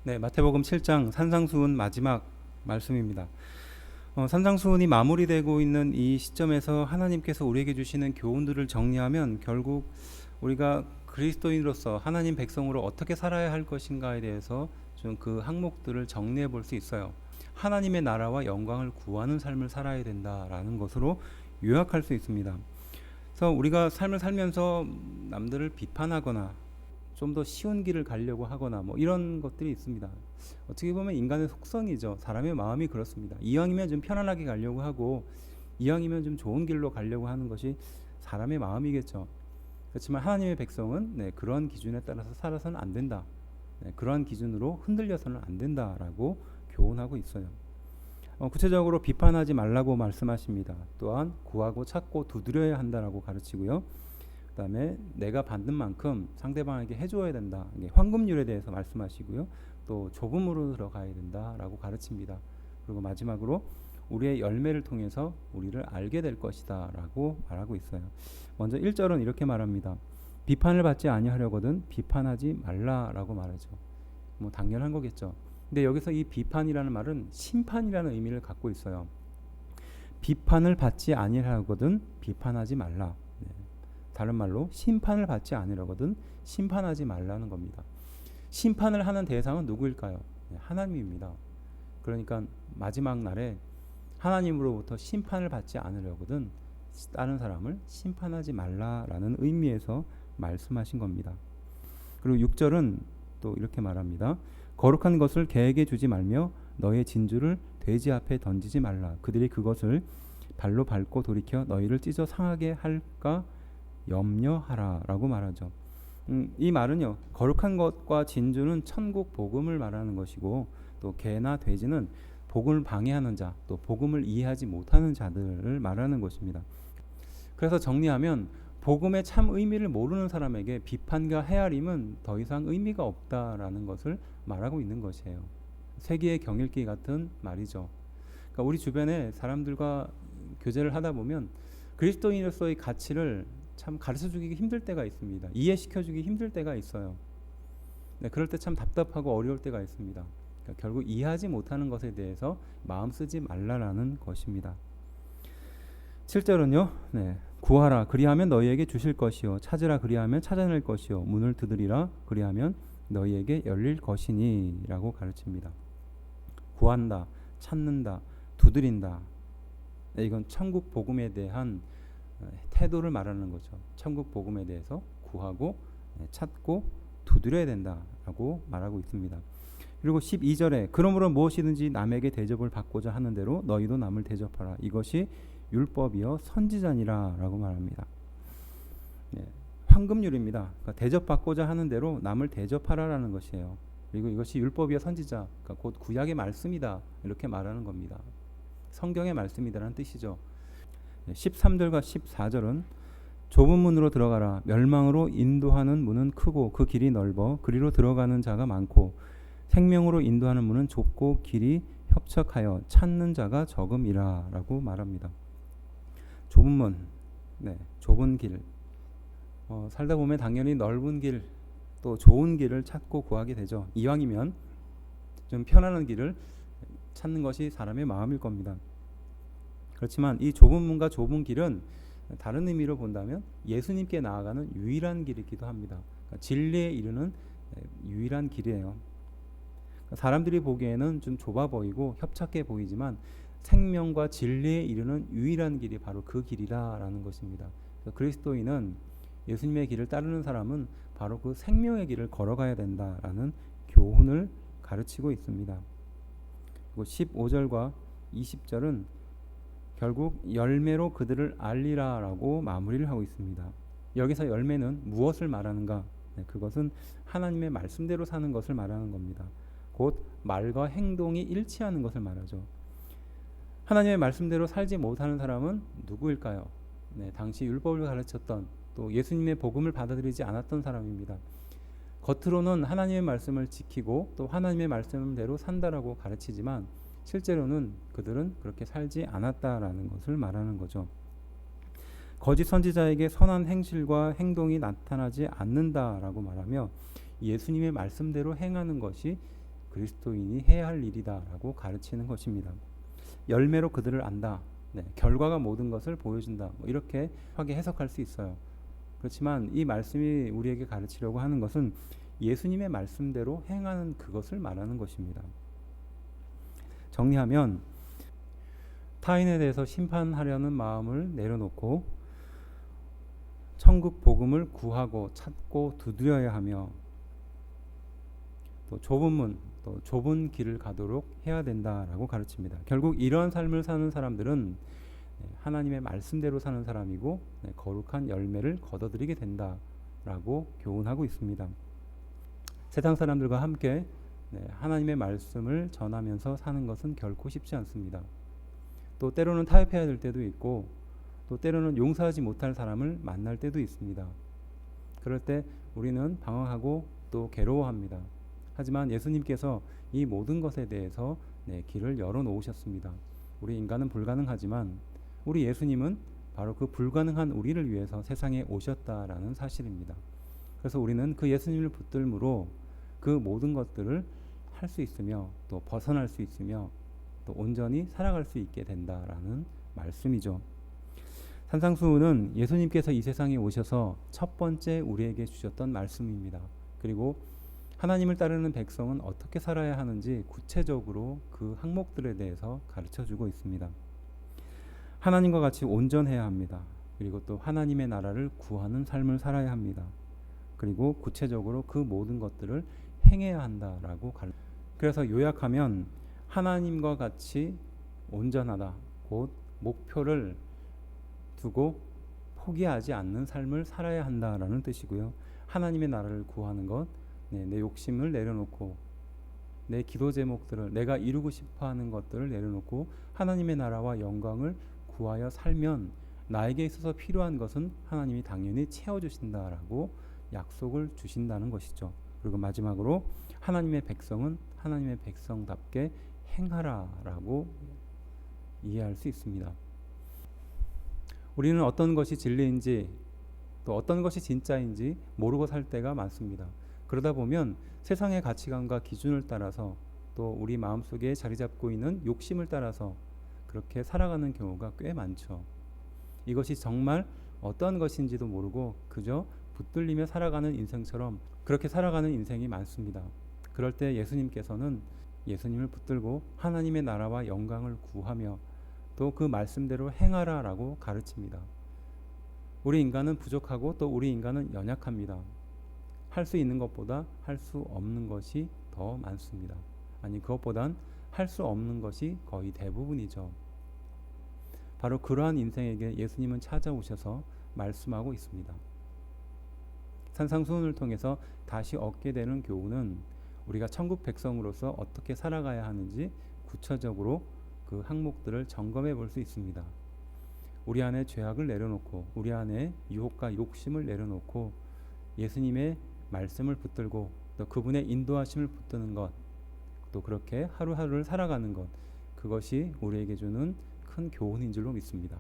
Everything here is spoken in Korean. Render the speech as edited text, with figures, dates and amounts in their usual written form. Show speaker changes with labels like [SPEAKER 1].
[SPEAKER 1] 네, 마태복음 7장 산상수훈 마지막 말씀입니다. 산상수훈이 마무리되고 있는 이 시점에서 하나님께서 우리에게 주시는 교훈들을 정리하면 결국 우리가 그리스도인으로서 하나님 백성으로 어떻게 살아야 할 것인가에 대해서 좀 그 항목들을 정리해 볼 수 있어요. 하나님의 나라와 영광을 구하는 삶을 살아야 된다라는 것으로 요약할 수 있습니다. 그래서 우리가 삶을 살면서 남들을 비판하거나 좀 더 쉬운 길을 가려고 하거나 뭐 이런 것들이 있습니다. 어떻게 보면 인간의 속성이죠. 사람의 마음이 그렇습니다. 이왕이면 좀 편안하게 가려고 하고 이왕이면 좀 좋은 길로 가려고 하는 것이 사람의 마음이겠죠. 그렇지만 하나님의 백성은 그러한 기준에 따라서 살아서는 안 된다. 그러한 기준으로 흔들려서는 안 된다라고 교훈하고 있어요. 구체적으로 비판하지 말라고 말씀하십니다. 또한 구하고 찾고 두드려야 한다라고 가르치고요. 그다음에 내가 받는 만큼 상대방에게 해줘야 된다. 황금률에 대해서 말씀하시고요. 또 조금으로 들어가야 된다라고 가르칩니다. 그리고 마지막으로 우리의 열매를 통해서 우리를 알게 될 것이다라고 말하고 있어요. 먼저 1절은 이렇게 말합니다. 비판을 받지 아니하려거든 비판하지 말라라고 말하죠. 뭐 당연한 거겠죠. 근데 여기서 이 비판이라는 말은 심판이라는 의미를 갖고 있어요. 비판을 받지 아니하려거든 비판하지 말라. 다른 말로 심판을 받지 않으려거든 심판하지 말라는 겁니다. 심판을 하는 대상은 누구일까요? 하나님입니다. 그러니까 마지막 날에 하나님으로부터 심판을 받지 않으려거든 다른 사람을 심판하지 말라라는 의미에서 말씀하신 겁니다. 그리고 6절은 또 이렇게 말합니다. 거룩한 것을 개에게 주지 말며 너의 진주를 돼지 앞에 던지지 말라. 그들이 그것을 발로 밟고 돌이켜 너희를 찢어 상하게 할까 염려하라 라고 말하죠. 이 말은요, 거룩한 것과 진주는 천국 복음을 말하는 것이고 또 개나 돼지는 복음을 방해하는 자, 또 복음을 이해하지 못하는 자들을 말하는 것입니다. 그래서 정리하면 복음의 참 의미를 모르는 사람에게 비판과 헤아림은 더 이상 의미가 없다라는 것을 말하고 있는 것이에요. 세기의 경읽기 같은 말이죠. 그러니까 우리 주변에 사람들과 교제를 하다 보면 그리스도인으로서의 가치를 참 가르쳐주기 힘들 때가 있습니다. 이해시켜주기 힘들 때가 있어요. 그럴 때 참 답답하고 어려울 때가 있습니다. 그러니까 결국 이해하지 못하는 것에 대해서 마음 쓰지 말라라는 것입니다. 7절은요. 구하라 그리하면 너희에게 주실 것이요 찾으라 그리하면 찾아낼 것이요 문을 두드리라 그리하면 너희에게 열릴 것이니 라고 가르칩니다. 구한다, 찾는다, 두드린다. 이건 천국 복음에 대한 태도를 말하는 거죠. 천국 복음에 대해서 구하고 찾고 두드려야 된다라고 말하고 있습니다. 그리고 12절에 그러므로 무엇이든지 남에게 대접을 받고자 하는 대로 너희도 남을 대접하라. 이것이 율법이요 선지자니라 라고 말합니다. 황금률입니다. 그러니까 대접받고자 하는 대로 남을 대접하라라는 것이에요. 그리고 이것이 율법이요 선지자, 그러니까 곧 구약의 말씀이다 이렇게 말하는 겁니다. 성경의 말씀이다라는 뜻이죠. 13절과 14절은 좁은 문으로 들어가라. 멸망으로 인도하는 문은 크고 그 길이 넓어 그리로 들어가는 자가 많고 생명으로 인도하는 문은 좁고 길이 협착하여 찾는 자가 적음이라 라고 말합니다. 좁은 문, 좁은 길. 살다 보면 당연히 넓은 길, 또 좋은 길을 찾고 구하게 되죠. 이왕이면 좀 편안한 길을 찾는 것이 사람의 마음일 겁니다. 그렇지만 이 좁은 문과 좁은 길은 다른 의미로 본다면 예수님께 나아가는 유일한 길이기도 합니다. 그러니까 진리에 이르는 유일한 길이에요. 사람들이 보기에는 좀 좁아 보이고 협착해 보이지만 생명과 진리에 이르는 유일한 길이 바로 그 길이라는 것입니다. 그리스도인은 예수님의 길을 따르는 사람은 바로 그 생명의 길을 걸어가야 된다라는 교훈을 가르치고 있습니다. 그리고 15절과 20절은 결국 열매로 그들을 알리라라고 마무리를 하고 있습니다. 여기서 열매는 무엇을 말하는가? 그것은 하나님의 말씀대로 사는 것을 말하는 겁니다. 곧 말과 행동이 일치하는 것을 말하죠. 하나님의 말씀대로 살지 못하는 사람은 누구일까요? 당시 율법을 가르쳤던 또 예수님의 복음을 받아들이지 않았던 사람입니다. 겉으로는 하나님의 말씀을 지키고 또 하나님의 말씀대로 산다라고 가르치지만 실제로는 그들은 그렇게 살지 않았다라는 것을 말하는 거죠. 거짓 선지자에게 선한 행실과 행동이 나타나지 않는다라고 말하며 예수님의 말씀대로 행하는 것이 그리스도인이 해야 할 일이다라고 가르치는 것입니다. 열매로 그들을 안다. 네, 결과가 모든 것을 보여준다. 뭐 이렇게 하게 해석할 수 있어요. 그렇지만 이 말씀이 우리에게 가르치려고 하는 것은 예수님의 말씀대로 행하는 그것을 말하는 것입니다. 정리하면 타인에 대해서 심판하려는 마음을 내려놓고 천국 복음을 구하고 찾고 두드려야 하며 또 좁은 문, 또 좁은 길을 가도록 해야 된다라고 가르칩니다. 결국 이러한 삶을 사는 사람들은 하나님의 말씀대로 사는 사람이고 거룩한 열매를 거둬들이게 된다라고 교훈하고 있습니다. 세상 사람들과 함께 하나님의 말씀을 전하면서 사는 것은 결코 쉽지 않습니다. 또 때로는 타협해야 될 때도 있고 또 때로는 용서하지 못할 사람을 만날 때도 있습니다. 그럴 때 우리는 방황하고 또 괴로워합니다. 하지만 예수님께서 이 모든 것에 대해서 길을 열어놓으셨습니다. 우리 인간은 불가능하지만 우리 예수님은 바로 그 불가능한 우리를 위해서 세상에 오셨다라는 사실입니다. 그래서 우리는 그 예수님을 붙들므로 그 모든 것들을 할 수 있으며 또 벗어날 수 있으며 또 온전히 살아갈 수 있게 된다라는 말씀이죠. 산상수훈은 예수님께서 이 세상에 오셔서 첫 번째 우리에게 주셨던 말씀입니다. 그리고 하나님을 따르는 백성은 어떻게 살아야 하는지 구체적으로 그 항목들에 대해서 가르쳐주고 있습니다. 하나님과 같이 온전해야 합니다. 그리고 또 하나님의 나라를 구하는 삶을 살아야 합니다. 그리고 구체적으로 그 모든 것들을 행해야 한다라고 그래서 요약하면 하나님과 같이 온전하다, 곧 목표를 두고 포기하지 않는 삶을 살아야 한다라는 뜻이고요. 하나님의 나라를 구하는 것, 내 욕심을 내려놓고 내 기도 제목들을 내가 이루고 싶어하는 것들을 내려놓고 하나님의 나라와 영광을 구하여 살면 나에게 있어서 필요한 것은 하나님이 당연히 채워주신다라고 약속을 주신다는 것이죠. 그리고 마지막으로 하나님의 백성은 하나님의 백성답게 행하라라고 이해할 수 있습니다. 우리는 어떤 것이 진리인지 또 어떤 것이 진짜인지 모르고 살 때가 많습니다. 그러다 보면 세상의 가치관과 기준을 따라서 또 우리 마음속에 자리 잡고 있는 욕심을 따라서 그렇게 살아가는 경우가 꽤 많죠. 이것이 정말 어떤 것인지도 모르고 그저 붙들리며 살아가는 인생처럼 그렇게 살아가는 인생이 많습니다. 그럴 때 예수님께서는 예수님을 붙들고 하나님의 나라와 영광을 구하며 또 그 말씀대로 행하라라고 가르칩니다. 우리 인간은 부족하고 또 우리 인간은 연약합니다. 할 수 있는 것보다 할 수 없는 것이 더 많습니다. 아니 그것보단 할 수 없는 것이 거의 대부분이죠. 바로 그러한 인생에게 예수님은 찾아오셔서 말씀하고 있습니다. 산상수훈을 통해서 다시 얻게 되는 교훈은 우리가 천국 백성으로서 어떻게 살아가야 하는지 구체적으로 그 항목들을 점검해 볼 수 있습니다. 우리 안에 죄악을 내려놓고 우리 안에 유혹과 욕심을 내려놓고 예수님의 말씀을 붙들고 또 그분의 인도하심을 붙드는 것, 또 그렇게 하루하루를 살아가는 것, 그것이 우리에게 주는 큰 교훈인 줄로 믿습니다.